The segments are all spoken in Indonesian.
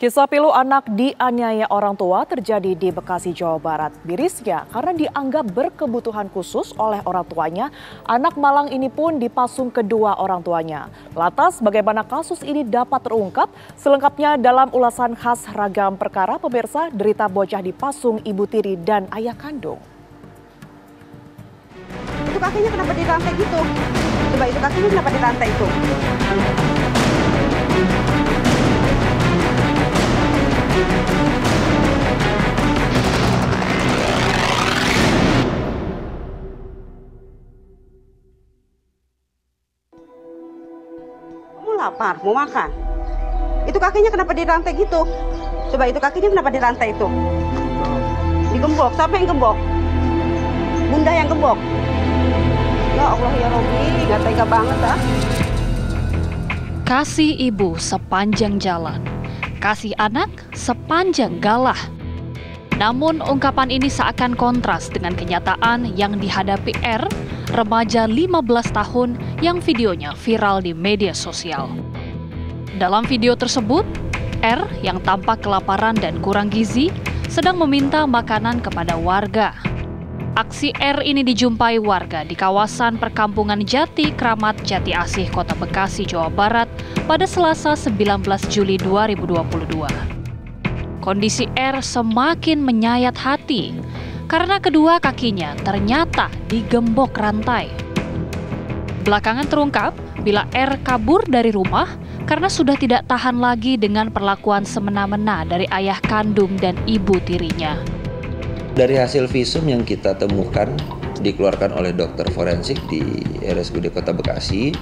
Kisah pilu anak dianiaya orang tua terjadi di Bekasi, Jawa Barat. Mirisnya, karena dianggap berkebutuhan khusus oleh orang tuanya, anak malang ini pun dipasung kedua orang tuanya. Lantas, bagaimana kasus ini dapat terungkap? Selengkapnya dalam ulasan khas Ragam Perkara, pemirsa, derita bocah dipasung ibu tiri dan ayah kandung. Itu kakinya kenapa dirantai gitu? Coba itu kakinya kenapa dirantai itu? Kamu lapar, mau makan? Itu kakinya kenapa dirantai gitu? Coba itu kakinya kenapa dirantai itu? Digembok, siapa yang gembok? Bunda yang gembok? Ya Allah ya Robbi, gak tega banget ah. Kasih ibu sepanjang jalan, kasih anak sepanjang galah. Namun ungkapan ini seakan kontras dengan kenyataan yang dihadapi R, remaja 15 tahun yang videonya viral di media sosial. Dalam video tersebut, R yang tampak kelaparan dan kurang gizi sedang meminta makanan kepada warga. Aksi R ini dijumpai warga di kawasan perkampungan Jati Kramat Jati Asih, Kota Bekasi, Jawa Barat pada Selasa 19 Juli 2022. Kondisi R semakin menyayat hati karena kedua kakinya ternyata digembok rantai. Belakangan terungkap bila R kabur dari rumah karena sudah tidak tahan lagi dengan perlakuan semena-mena dari ayah kandung dan ibu tirinya. Dari hasil visum yang kita temukan dikeluarkan oleh dokter forensik di RSUD Kota Bekasi,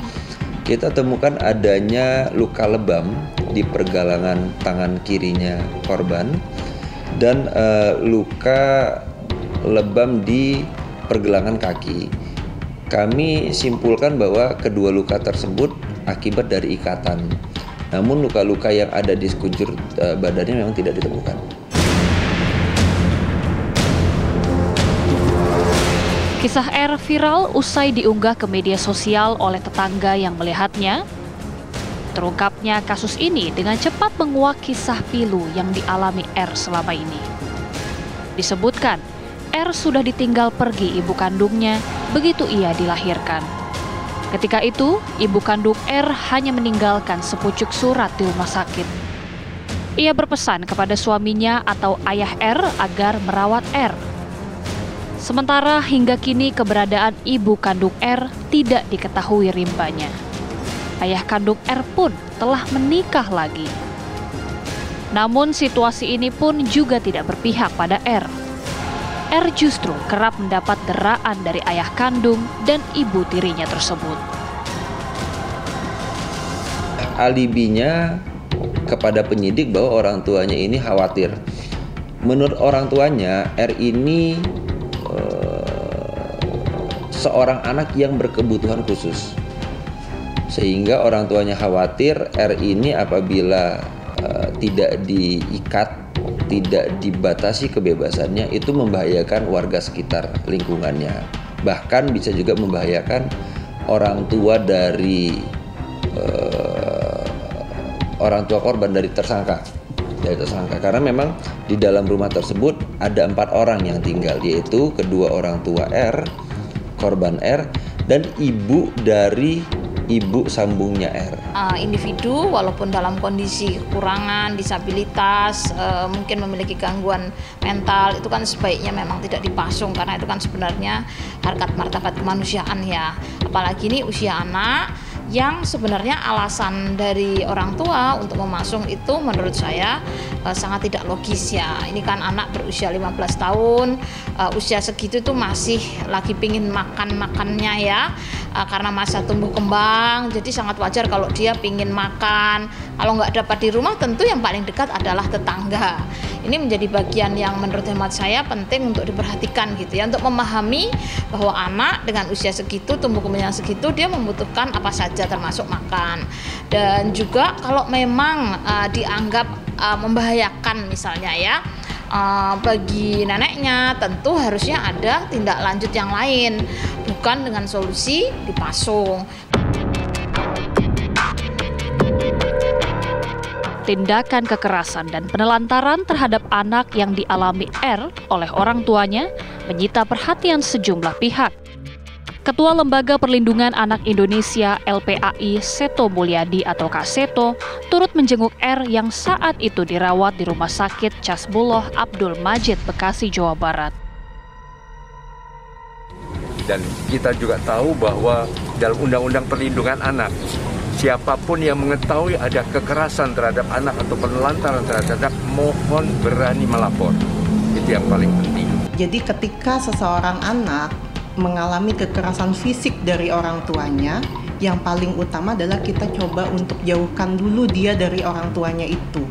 kita temukan adanya luka lebam di pergelangan tangan kirinya korban dan luka lebam di pergelangan kaki. Kami simpulkan bahwa kedua luka tersebut akibat dari ikatan. Namun luka-luka yang ada di sekujur badannya memang tidak ditemukan. Kisah R viral usai diunggah ke media sosial oleh tetangga yang melihatnya. Terungkapnya kasus ini dengan cepat menguak kisah pilu yang dialami R selama ini. Disebutkan, R sudah ditinggal pergi ibu kandungnya begitu ia dilahirkan. Ketika itu, ibu kandung R hanya meninggalkan sepucuk surat di rumah sakit. Ia berpesan kepada suaminya atau ayah R agar merawat R. Sementara hingga kini keberadaan ibu kandung R tidak diketahui rimbanya. Ayah kandung R pun telah menikah lagi. Namun situasi ini pun juga tidak berpihak pada R. R justru kerap mendapat deraan dari ayah kandung dan ibu tirinya tersebut. Alibinya kepada penyidik bahwa orang tuanya ini khawatir. Menurut orang tuanya, R ini seorang anak yang berkebutuhan khusus, sehingga orang tuanya khawatir R ini apabila tidak diikat, tidak dibatasi kebebasannya, itu membahayakan warga sekitar lingkungannya, bahkan bisa juga membahayakan orang tua dari orang tua korban, dari tersangka. Karena memang di dalam rumah tersebut ada 4 orang yang tinggal, yaitu kedua orang tua R, korban R, dan ibu dari ibu sambungnya R. Individu walaupun dalam kondisi kekurangan, disabilitas, mungkin memiliki gangguan mental, itu kan sebaiknya memang tidak dipasung karena itu kan sebenarnya harkat martabat kemanusiaan ya. Apalagi ini usia anak yang sebenarnya alasan dari orang tua untuk memasung itu menurut saya sangat tidak logis ya. Ini kan anak berusia 15 tahun, usia segitu itu masih lagi pingin makannya ya, karena masa tumbuh kembang, jadi sangat wajar kalau dia pingin makan. Kalau nggak dapat di rumah tentu yang paling dekat adalah tetangga. Ini menjadi bagian yang menurut hemat saya penting untuk diperhatikan gitu ya, untuk memahami bahwa anak dengan usia segitu, tumbuh kembang segitu, dia membutuhkan apa saja termasuk makan. Dan juga kalau memang dianggap membahayakan misalnya ya bagi neneknya, tentu harusnya ada tindak lanjut yang lain, bukan dengan solusi dipasung. tindakan kekerasan dan penelantaran terhadap anak yang dialami R oleh orang tuanya menyita perhatian sejumlah pihak. Ketua Lembaga Perlindungan Anak Indonesia LPAI Seto Mulyadi atau Kak Seto turut menjenguk R yang saat itu dirawat di Rumah Sakit Casbuloh Abdul Majid, Bekasi, Jawa Barat. Dan kita juga tahu bahwa dalam Undang-Undang Perlindungan Anak, siapapun yang mengetahui ada kekerasan terhadap anak atau penelantaran terhadap anak, mohon berani melapor. Itu yang paling penting. Jadi ketika seseorang anak mengalami kekerasan fisik dari orang tuanya, yang paling utama adalah kita coba untuk jauhkan dulu dia dari orang tuanya itu.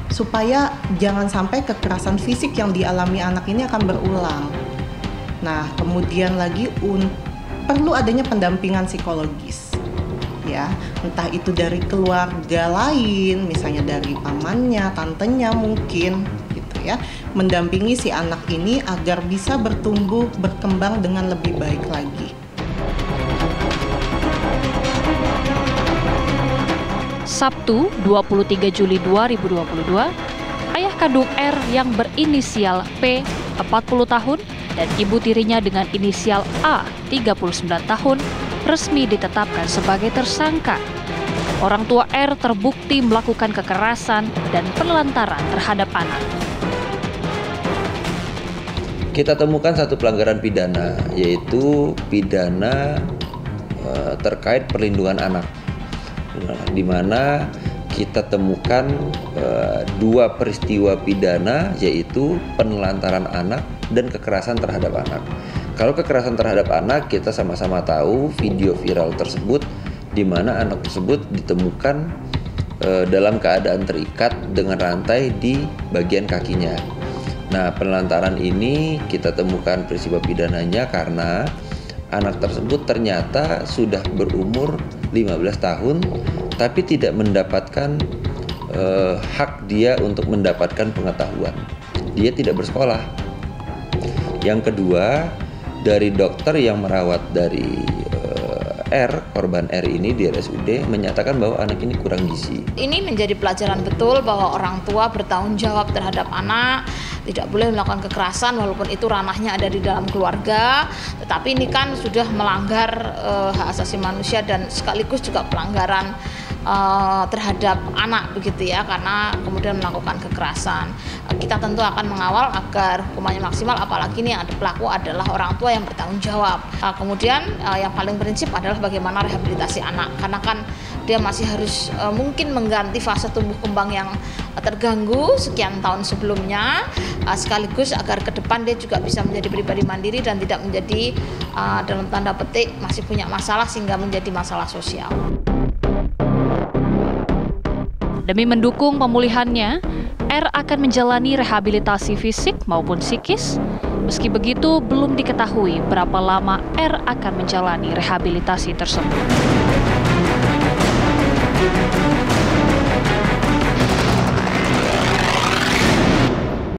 Supaya jangan sampai kekerasan fisik yang dialami anak ini akan berulang. Nah, kemudian lagi perlu adanya pendampingan psikologis. Ya, entah itu dari keluarga lain, misalnya dari pamannya, tantenya mungkin gitu ya, mendampingi si anak ini agar bisa bertumbuh, berkembang dengan lebih baik lagi. Sabtu, 23 Juli 2022, ayah kandung R yang berinisial P, 40 tahun, dan ibu tirinya dengan inisial A, 39 tahun, resmi ditetapkan sebagai tersangka. Orang tua R terbukti melakukan kekerasan dan penelantaran terhadap anak. Kita temukan satu pelanggaran pidana, yaitu pidana terkait perlindungan anak, di mana kita temukan dua peristiwa pidana, yaitu penelantaran anak dan kekerasan terhadap anak. Kalau kekerasan terhadap anak, kita sama-sama tahu video viral tersebut, di mana anak tersebut ditemukan dalam keadaan terikat dengan rantai di bagian kakinya. Nah, penelantaran ini kita temukan peristiwa pidananya karena anak tersebut ternyata sudah berumur 15 tahun, tapi tidak mendapatkan hak dia untuk mendapatkan pengetahuan. Dia tidak bersekolah. Yang kedua, dari dokter yang merawat dari R, korban R ini di RSUD, menyatakan bahwa anak ini kurang gizi. Ini menjadi pelajaran betul bahwa orang tua bertanggung jawab terhadap anak, tidak boleh melakukan kekerasan walaupun itu ranahnya ada di dalam keluarga, tetapi ini kan sudah melanggar hak asasi manusia dan sekaligus juga pelanggaran terhadap anak begitu ya, karena kemudian melakukan kekerasan. Kita tentu akan mengawal agar hukumannya maksimal, apalagi ini yang ada pelaku adalah orang tua yang bertanggung jawab. Kemudian yang paling prinsip adalah bagaimana rehabilitasi anak, karena kan dia masih harus mungkin mengganti fase tumbuh kembang yang terganggu sekian tahun sebelumnya, sekaligus agar ke depan dia juga bisa menjadi pribadi mandiri dan tidak menjadi dalam tanda petik masih punya masalah sehingga menjadi masalah sosial. Demi mendukung pemulihannya, R akan menjalani rehabilitasi fisik maupun psikis. Meski begitu, belum diketahui berapa lama R akan menjalani rehabilitasi tersebut.